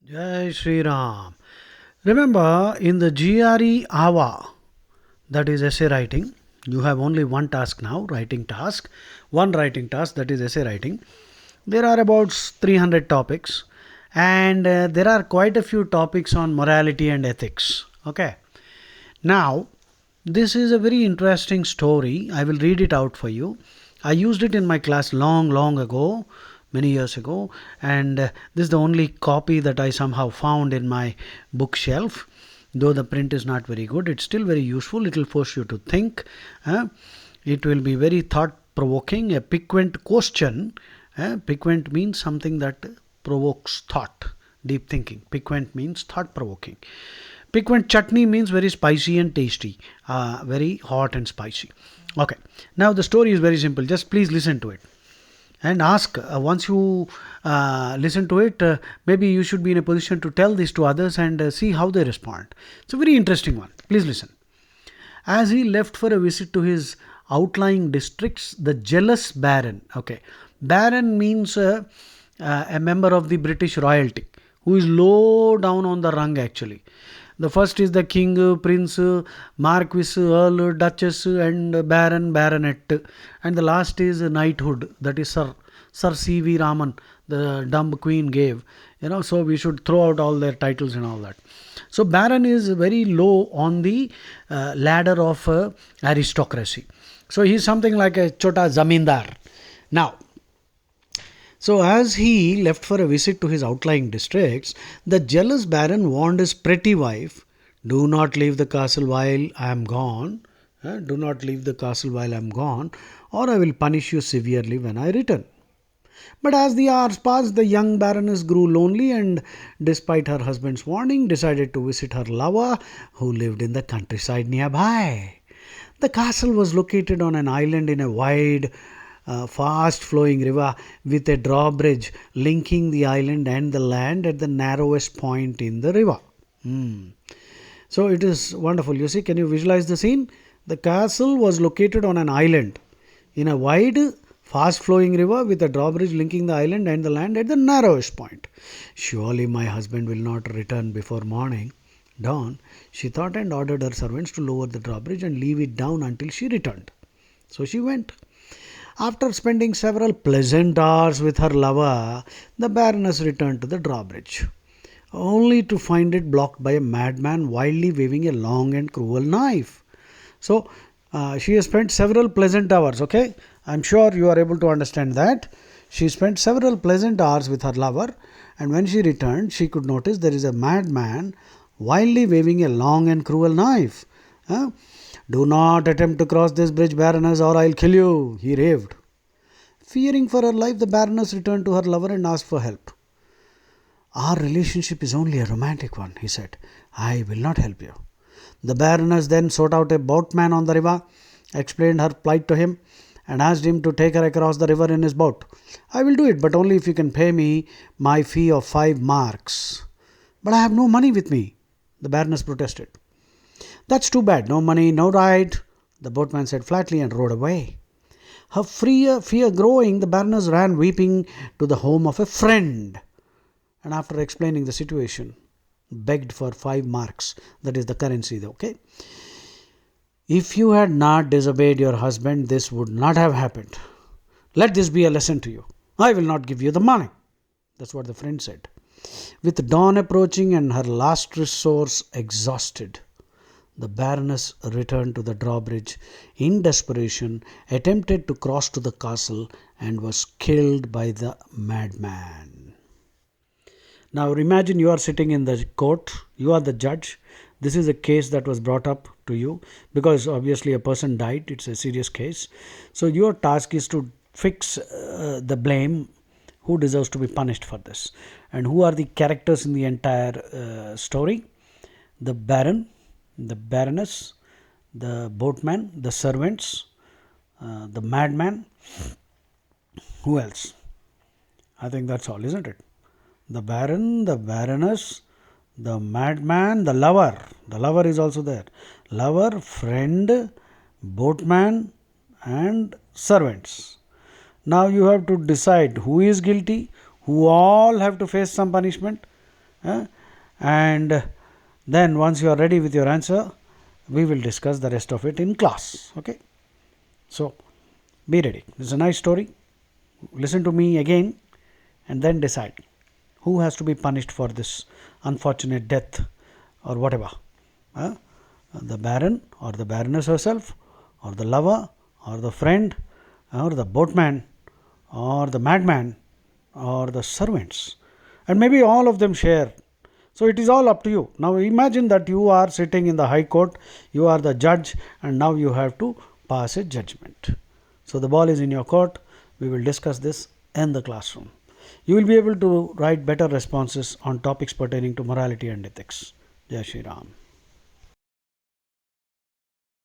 Jai Shri Ram. Remember, in the GRE AVA, that is essay writing, you have only one task now, writing task. One writing task, that is essay writing. There are about 300 topics, and there are quite a few topics on morality and ethics. Okay. Now, this is a very interesting story. I will read it out for you. I used it in my class long, long ago, many years ago, and this is the only copy that I somehow found in my bookshelf. Though the print is not very good, it's still very useful. It will force you to think. It will be very thought provoking. A piquant question. Piquant means something that provokes thought, deep thinking. Piquant means thought provoking. Piquant chutney means very spicy and tasty, very hot and spicy. Okay, now the story is very simple. Just please listen to it and ask. Once you listen to it, maybe you should be in a position to tell this to others and see how they respond. It's a very interesting one. Please listen. As he left for a visit to his outlying districts, the jealous baron. Okay, baron means a member of the British royalty who is low down on the rung actually. The first is the king, prince, marquis, earl, duchess, and baron, baronet, and the last is knighthood. That is Sir C.V. Raman, the dumb queen gave. So we should throw out all their titles and all that. So baron is very low on the ladder of aristocracy. So he is something like a chota zamindar. Now, so as he left for a visit to his outlying districts, the jealous baron warned his pretty wife, "Do not leave the castle while I am gone. Do not leave the castle while I am gone, or I will punish you severely when I return." But as the hours passed, the young baroness grew lonely and, despite her husband's warning, decided to visit her lover who lived in the countryside nearby. The castle was located on an island in a wide, fast flowing river with a drawbridge linking the island and the land at the narrowest point in the river. So it is wonderful. You see, can you visualize the scene? The castle was located on an island in a wide, fast flowing river with a drawbridge linking the island and the land at the narrowest point. Surely my husband will not return before morning. Dawn, she thought, and ordered her servants to lower the drawbridge and leave it down until she returned. So she went. After spending several pleasant hours with her lover, the baroness returned to the drawbridge, only to find it blocked by a madman wildly waving a long and cruel knife. So, she has spent several pleasant hours, okay? I'm sure you are able to understand that. She spent several pleasant hours with her lover, and when she returned, she could notice there is a madman wildly waving a long and cruel knife. "Do not attempt to cross this bridge, baroness, or I'll kill you," he raved. Fearing for her life, the baroness returned to her lover and asked for help. "Our relationship is only a romantic one," he said. "I will not help you." The baroness then sought out a boatman on the river, explained her plight to him, and asked him to take her across the river in his boat. "I will do it, but only if you can pay me my fee of 5 marks. "But I have no money with me," the baroness protested. "That's too bad. No money, no ride," the boatman said flatly and rowed away. Her fear growing, the baroness ran weeping to the home of a friend, and after explaining the situation, begged for 5 marks. That is the currency, okay? "If you had not disobeyed your husband, this would not have happened. Let this be a lesson to you. I will not give you the money." That's what the friend said. With dawn approaching and her last resource exhausted, the baroness returned to the drawbridge in desperation, attempted to cross to the castle, and was killed by the madman. Now imagine you are sitting in the court, you are the judge. This is a case that was brought up to you because obviously a person died, it's a serious case. So your task is to fix the blame, who deserves to be punished for this, and who are the characters in the entire story. The baron, the baroness, the boatman, the servants, the madman. Who else? I think that's all, isn't it? The baron, the baroness, the madman, the lover. The lover is also there. Lover, friend, boatman, and servants. Now you have to decide who is guilty, who all have to face some punishment, And then once you are ready with your answer, we will discuss the rest of it in class. Okay, so be ready. This is a nice story. Listen to me again and then decide who has to be punished for this unfortunate death or whatever. The baron or the baroness herself, or the lover or the friend, or the boatman or the madman, or the servants, and maybe all of them share. So it is all up to you. Now imagine that you are sitting in the high court, you are the judge, and now you have to pass a judgment. So the ball is in your court. We will discuss this in the classroom. You will be able to write better responses on topics pertaining to morality and ethics. Jai Shri Ram.